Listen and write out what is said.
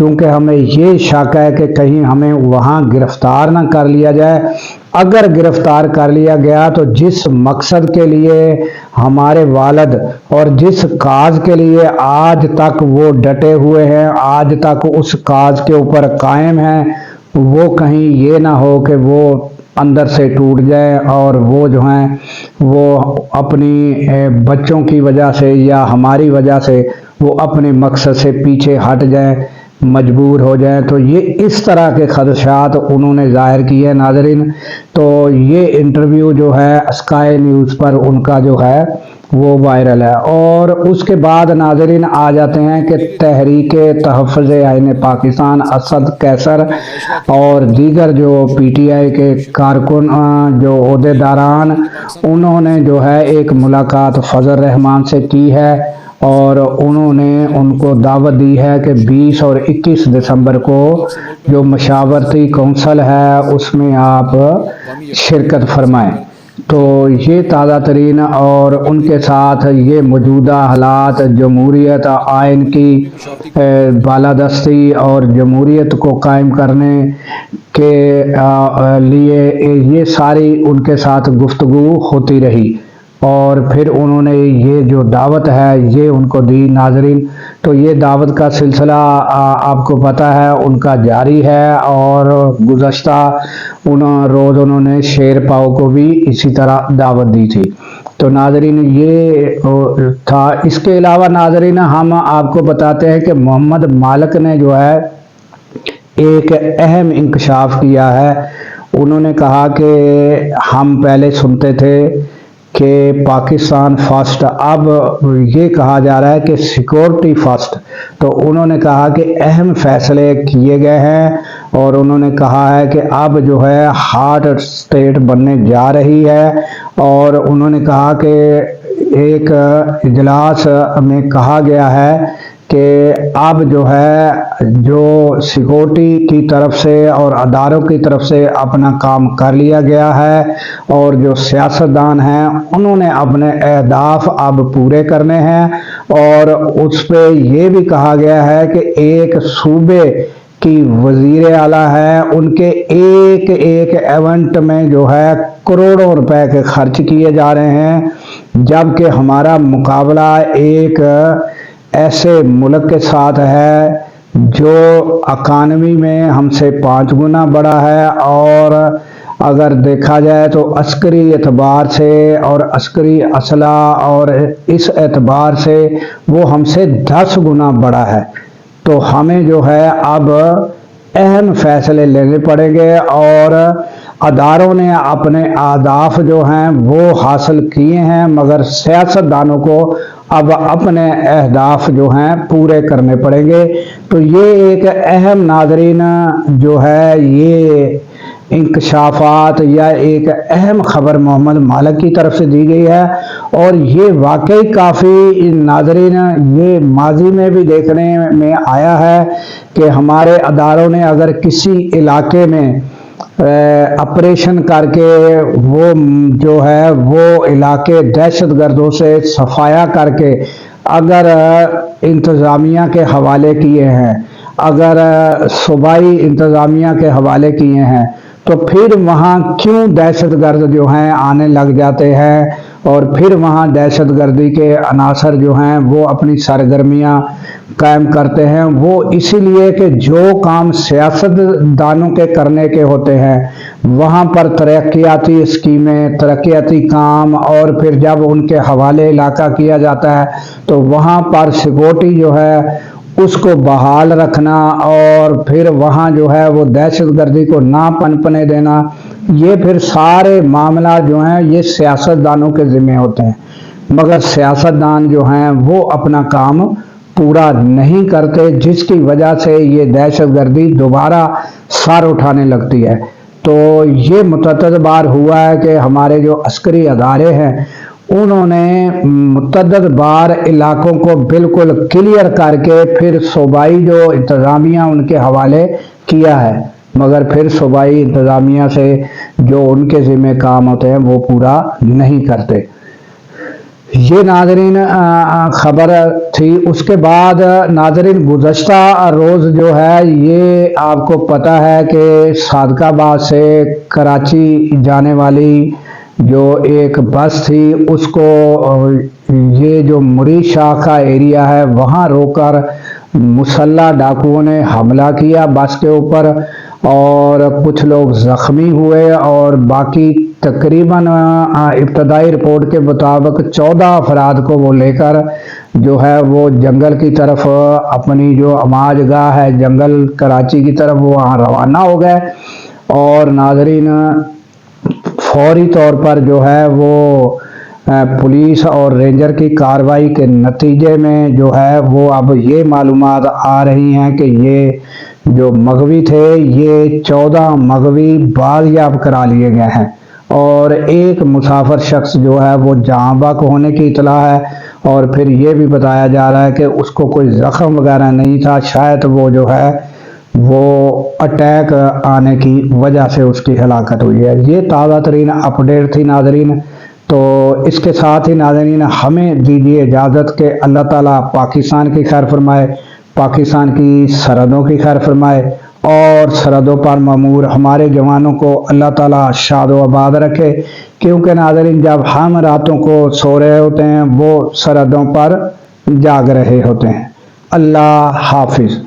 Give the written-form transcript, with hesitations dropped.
کیونکہ ہمیں یہ شک ہے کہ کہیں ہمیں وہاں گرفتار نہ کر لیا جائے۔ اگر گرفتار کر لیا گیا تو جس مقصد کے لیے ہمارے والد اور جس کاز کے لیے آج تک وہ ڈٹے ہوئے ہیں، آج تک اس کاز کے اوپر قائم ہیں، وہ کہیں یہ نہ ہو کہ وہ اندر سے ٹوٹ جائے اور وہ جو ہیں وہ اپنی بچوں کی وجہ سے یا ہماری وجہ سے وہ اپنے مقصد سے پیچھے ہٹ جائیں، مجبور ہو جائیں۔ تو یہ اس طرح کے خدشات انہوں نے ظاہر کیے ناظرین۔ تو یہ انٹرویو جو ہے اسکائی نیوز پر ان کا جو ہے وہ وائرل ہے۔ اور اس کے بعد ناظرین آ جاتے ہیں کہ تحریک تحفظ آئین پاکستان اسد قیصر اور دیگر جو پی ٹی آئی کے کارکن جو عہدیداران، انہوں نے جو ہے ایک ملاقات فضل الرحمان سے کی ہے اور انہوں نے ان کو دعوت دی ہے کہ 20 اور 21 دسمبر کو جو مشاورتی کونسل ہے اس میں آپ شرکت فرمائیں۔ تو یہ تازہ ترین اور ان کے ساتھ یہ موجودہ حالات، جمہوریت آئین کی بالادستی اور جمہوریت کو قائم کرنے کے لیے یہ ساری ان کے ساتھ گفتگو ہوتی رہی اور پھر انہوں نے یہ جو دعوت ہے یہ ان کو دی ناظرین۔ تو یہ دعوت کا سلسلہ آپ کو پتہ ہے ان کا جاری ہے اور گزشتہ روز انہوں نے شیر پاؤ کو بھی اسی طرح دعوت دی تھی۔ تو ناظرین یہ تھا۔ اس کے علاوہ ناظرین ہم آپ کو بتاتے ہیں کہ محمد مالک نے جو ہے ایک اہم انکشاف کیا ہے۔ انہوں نے کہا کہ ہم پہلے سنتے تھے کہ پاکستان فرسٹ، اب یہ کہا جا رہا ہے کہ سیکورٹی فرسٹ۔ تو انہوں نے کہا کہ اہم فیصلے کیے گئے ہیں اور انہوں نے کہا ہے کہ اب جو ہے ہارٹ اسٹیٹ بننے جا رہی ہے۔ اور انہوں نے کہا کہ ایک اجلاس میں کہا گیا ہے کہ اب جو ہے جو سیکورٹی کی طرف سے اور اداروں کی طرف سے اپنا کام کر لیا گیا ہے اور جو سیاستدان ہیں انہوں نے اپنے اہداف اب پورے کرنے ہیں۔ اور اس پہ یہ بھی کہا گیا ہے کہ ایک صوبے کی وزیر اعلیٰ ہے، ان کے ایک ایک ایونٹ میں جو ہے کروڑوں روپے کے خرچ کیے جا رہے ہیں، جبکہ ہمارا مقابلہ ایک ایسے ملک کے ساتھ ہے جو اکانومی میں ہم سے 5 گنا بڑا ہے اور اگر دیکھا جائے تو عسکری اعتبار سے اور عسکری اسلحہ اور اس اعتبار سے وہ ہم سے 10 گنا بڑا ہے۔ تو ہمیں جو ہے اب اہم فیصلے لینے پڑیں گے اور اداروں نے اپنے اہداف جو ہیں وہ حاصل کیے ہیں، مگر سیاستدانوں کو اب اپنے اہداف جو ہیں پورے کرنے پڑیں گے۔ تو یہ ایک اہم ناظرین جو ہے یہ انکشافات یا ایک اہم خبر محمد مالک کی طرف سے دی گئی ہے اور یہ واقعی کافی ناظرین یہ ماضی میں بھی دیکھنے میں آیا ہے کہ ہمارے اداروں نے اگر کسی علاقے میں آپریشن کر کے وہ جو ہے وہ علاقے دہشت گردوں سے صفایا کر کے اگر انتظامیہ کے حوالے کیے ہیں، اگر صوبائی انتظامیہ کے حوالے کیے ہیں، تو پھر وہاں کیوں دہشت گرد جو ہیں آنے لگ جاتے ہیں اور پھر وہاں دہشت گردی کے عناصر جو ہیں وہ اپنی سرگرمیاں قائم کرتے ہیں؟ وہ اسی لیے کہ جو کام سیاست دانوں کے کرنے کے ہوتے ہیں وہاں پر ترقیاتی اسکیمیں، ترقیاتی کام اور پھر جب ان کے حوالے علاقہ کیا جاتا ہے تو وہاں پر سیکورٹی جو ہے اس کو بحال رکھنا اور پھر وہاں جو ہے وہ دہشت گردی کو نہ پنپنے دینا، یہ پھر سارے معاملات جو ہیں یہ سیاستدانوں کے ذمہ ہوتے ہیں، مگر سیاستدان جو ہیں وہ اپنا کام پورا نہیں کرتے، جس کی وجہ سے یہ دہشت گردی دوبارہ سر اٹھانے لگتی ہے۔ تو یہ متعدد بار ہوا ہے کہ ہمارے جو عسکری ادارے ہیں انہوں نے متعدد بار علاقوں کو بالکل کلیئر کر کے پھر صوبائی جو انتظامیہ ان کے حوالے کیا ہے، مگر پھر صوبائی انتظامیہ سے جو ان کے ذمہ کام ہوتے ہیں وہ پورا نہیں کرتے۔ یہ ناظرین خبر تھی۔ اس کے بعد ناظرین گزشتہ روز جو ہے یہ آپ کو پتہ ہے کہ صادق آباد سے کراچی جانے والی جو ایک بس تھی اس کو یہ جو مرید شاہ کا ایریا ہے وہاں روک کر مسلح ڈاکوؤں نے حملہ کیا بس کے اوپر، اور کچھ لوگ زخمی ہوئے، اور باقی تقریباً ابتدائی رپورٹ کے مطابق 14 افراد کو وہ لے کر جو ہے وہ جنگل کی طرف، اپنی جو عماج گاہ ہے جنگل کراچی کی طرف، وہ وہاں روانہ ہو گئے۔ اور ناظرین فوری طور پر جو ہے وہ پولیس اور رینجر کی کارروائی کے نتیجے میں جو ہے وہ اب یہ معلومات آ رہی ہیں کہ یہ جو مغوی تھے یہ 14 مغوی بازیاب کرا لیے گئے ہیں، اور ایک مسافر شخص جو ہے وہ جاں بحق ہونے کی اطلاع ہے، اور پھر یہ بھی بتایا جا رہا ہے کہ اس کو کوئی زخم وغیرہ نہیں تھا، شاید وہ جو ہے وہ اٹیک آنے کی وجہ سے اس کی ہلاکت ہوئی ہے۔ یہ تازہ ترین اپڈیٹ تھی ناظرین۔ تو اس کے ساتھ ہی ناظرین ہمیں دیجیے اجازت کہ اللہ تعالیٰ پاکستان کی خیر فرمائے، پاکستان کی سرحدوں کی خیر فرمائے، اور سرحدوں پر مامور ہمارے جوانوں کو اللہ تعالیٰ شاد و آباد رکھے، کیونکہ ناظرین جب ہم راتوں کو سو رہے ہوتے ہیں وہ سرحدوں پر جاگ رہے ہوتے ہیں۔ اللہ حافظ۔